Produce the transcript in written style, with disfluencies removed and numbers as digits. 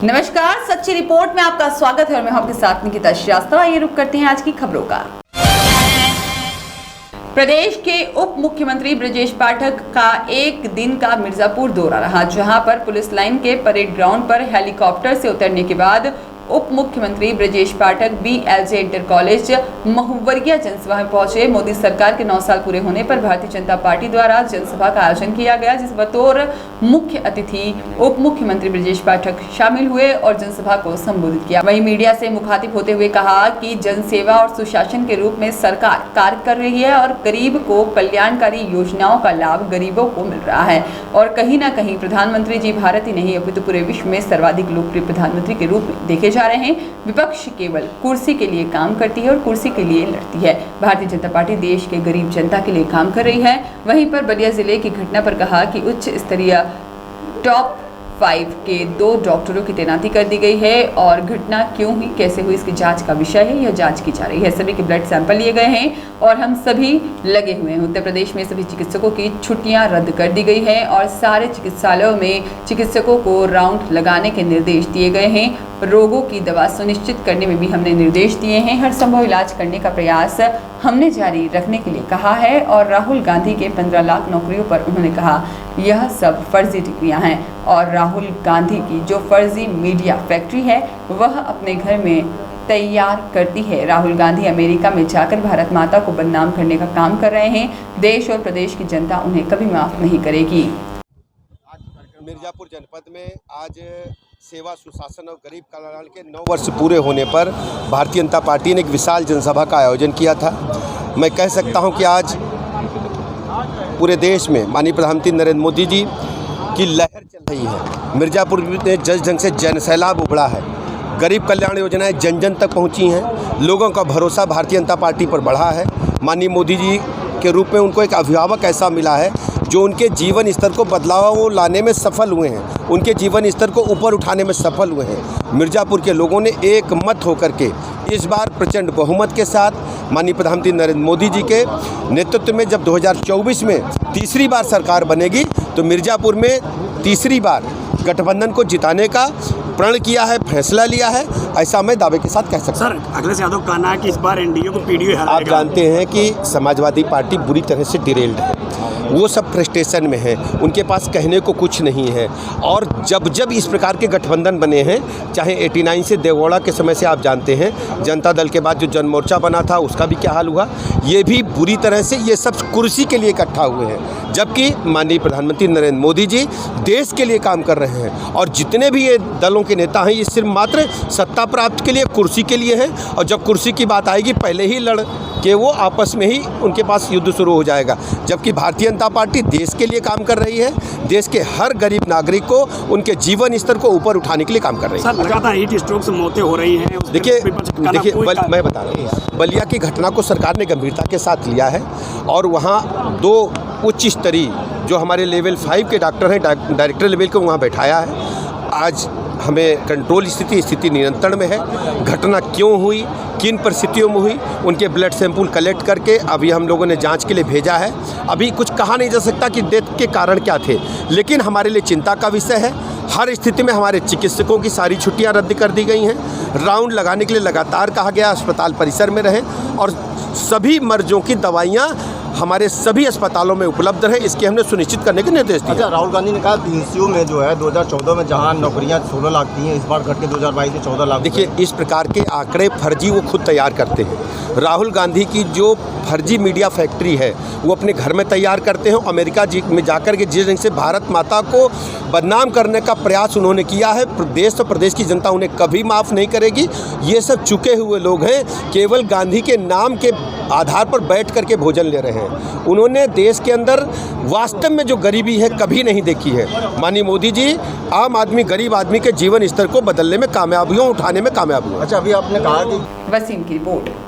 नमस्कार, सच्ची रिपोर्ट में आपका स्वागत है और मैं हूं आपके साथ निकिता श्रीवास्तव। आइए रुक करते हैं आज की खबरों का। प्रदेश के उप मुख्यमंत्री ब्रजेश पाठक का एक दिन का मिर्जापुर दौरा रहा, जहां पर पुलिस लाइन के परेड ग्राउंड पर हेलीकॉप्टर से उतरने के बाद उप मुख्यमंत्री Brajesh Pathak BLJ inter college Mahuvariya जनसभा में पहुंचे। मोदी सरकार के 9 साल पूरे होने पर भारतीय जनता पार्टी द्वारा जनसभा का आयोजन किया गया, जिस बतौर मुख्य अतिथि उप मुख्यमंत्री ब्रजेश पाठक शामिल हुए और जनसभा को संबोधित किया। वहीं मीडिया से मुखातिब होते हुए कहा कि जनसेवा और सुशासन के रूप में सरकार कार्य कर रही है और गरीब को कल्याणकारी योजनाओं का लाभ गरीबों को मिल रहा है और कहीं न कहीं प्रधानमंत्री जी भारत ही नहीं अपितु पूरे विश्व में सर्वाधिक लोकप्रिय प्रधानमंत्री के रूप में देखे जा रहे हैं। विपक्ष केवल कुर्सी के लिए काम करती है और कुर्सी के लिए लड़ती है। भारतीय जनता पार्टी देश के गरीब जनता के लिए काम कर रही है। वहीं पर बलिया जिले की घटना पर कहा कि उच्च स्तरीय टॉप 5 के 2 डॉक्टरों की तैनाती कर दी गई है और घटना क्यों हुई, कैसे हुई, इसकी जांच का विषय है। यह जांच की जा रही है। सभी के ब्लड सैंपल लिए गए हैं और हम सभी लगे हुए हैं। उत्तर प्रदेश में सभी चिकित्सकों की छुट्टियां रद्द कर दी गई है और सारे चिकित्सालयों में चिकित्सकों को राउंड लगाने के निर्देश दिए गए हैं। रोगों की दवा सुनिश्चित करने में भी हमने निर्देश दिए हैं। हर संभव इलाज करने का प्रयास हमने जारी रखने के लिए कहा है और राहुल गांधी के 15 लाख नौकरियों पर उन्होंने कहा यह सब फर्जी डिग्रियां हैं और राहुल गांधी की जो फर्जी मीडिया फैक्ट्री है वह अपने घर में तैयार करती है। राहुल गांधी अमेरिका में जाकर भारत माता को बदनाम करने का काम कर रहे हैं। देश और प्रदेश की जनता उन्हें कभी माफ नहीं करेगी। मिर्जापुर जनपद में आज सेवा सुशासन और गरीब कल्याण के 9 वर्ष पूरे होने पर भारतीय जनता पार्टी ने एक विशाल जनसभा का आयोजन किया था। मैं कह सकता हूं कि आज पूरे देश में माननीय प्रधानमंत्री नरेंद्र मोदी जी की लहर चल रही है। मिर्जापुर में जस ढंग से जनसैलाब उभड़ा है। गरीब कल्याण योजनाएं जन जन तक पहुंची हैं। लोगों का भरोसा भारतीय जनता पार्टी पर बढ़ा है। माननीय मोदी जी के रूप में उनको एक अभिभावक ऐसा मिला है जो उनके जीवन स्तर को बदलाव लाने में सफल हुए हैं, उनके जीवन स्तर को ऊपर उठाने में सफल हुए हैं। मिर्जापुर के लोगों ने एक मत होकर के इस बार प्रचंड बहुमत के साथ माननीय प्रधानमंत्री नरेंद्र मोदी जी के नेतृत्व में जब 2024 में तीसरी बार सरकार बनेगी तो मिर्जापुर में तीसरी बार गठबंधन को जिताने का प्रण किया है, फैसला लिया है, ऐसा मैं दावे के साथ कह सकता हूं। सर, अखिलेश यादव का कहना है कि इस बार एनडीए को पीडीओ हराएगा। आप जानते हैं कि समाजवादी पार्टी बुरी तरह से डिरेल्ड है। वो सब फ्रस्ट्रेशन में है, उनके पास कहने को कुछ नहीं है और जब जब इस प्रकार के गठबंधन बने हैं, चाहे 89 से देवगौड़ा के समय से आप जानते हैं, जनता दल के बाद जो जन मोर्चा बना था उसका भी क्या हाल हुआ, ये भी बुरी तरह से ये सब कुर्सी के लिए इकट्ठा हुए हैं। जबकि माननीय प्रधानमंत्री नरेंद्र मोदी जी देश के लिए काम कर रहे हैं और जितने भी ये दलों के नेता हैं ये सिर्फ मात्र सत्ता प्राप्त के लिए, कुर्सी के लिए हैं और जब कुर्सी की बात आएगी पहले ही लड़ के वो आपस में ही उनके पास युद्ध शुरू हो जाएगा। जबकि भारतीय जनता पार्टी देश के लिए काम कर रही है, देश के हर गरीब नागरिक को उनके जीवन स्तर को ऊपर उठाने के लिए काम कर रही है। सर, लगातार हीट स्ट्रोक से मौतें हो रही हैं। देखिए मैं बता रहा हूँ, बलिया की घटना को सरकार ने गंभीरता के साथ लिया है और वहाँ 2 उच्च स्तरीय जो हमारे लेवल 5 के डॉक्टर हैं, डायरेक्टर लेवल को वहाँ बैठाया है। आज हमें कंट्रोल स्थिति नियंत्रण में है। घटना क्यों हुई, किन परिस्थितियों में हुई, उनके ब्लड सैंपल कलेक्ट करके अभी हम लोगों ने जांच के लिए भेजा है। अभी कुछ कहा नहीं जा सकता कि डेथ के कारण क्या थे, लेकिन हमारे लिए चिंता का विषय है। हर स्थिति में हमारे चिकित्सकों की सारी छुट्टियां रद्द कर दी गई हैं। राउंड लगाने के लिए लगातार कहा गया अस्पताल परिसर में रहें और सभी मरीजों की दवाइयाँ हमारे सभी अस्पतालों में उपलब्ध है, इसके हमने सुनिश्चित करने के निर्देश दिए। अच्छा, राहुल गांधी ने कहा PCU में जो है 2014 में जहां नौकरियां 16 लाख थी, इस बार घट के 2022 में 14 लाख। देखिए, इस प्रकार के आंकड़े फर्जी वो खुद तैयार करते हैं। राहुल गांधी की जो फर्जी मीडिया फैक्ट्री है वो अपने घर में तैयार करते हैं। अमेरिका में जाकर के जिस ढंग से भारत माता को बदनाम करने का प्रयास उन्होंने किया है, देश और प्रदेश की जनता उन्हें कभी माफ़ नहीं करेगी। ये सब चुके हुए लोग हैं, केवल गांधी के नाम के आधार पर बैठ करके भोजन ले रहे हैं। उन्होंने देश के अंदर वास्तव में जो गरीबी है कभी नहीं देखी है। माननीय मोदी जी आम आदमी, गरीब आदमी के जीवन स्तर को बदलने में कामयाबियों उठाने में कामयाब हुए। अच्छा, अभी आपने कहा कि वसीम की रिपोर्ट।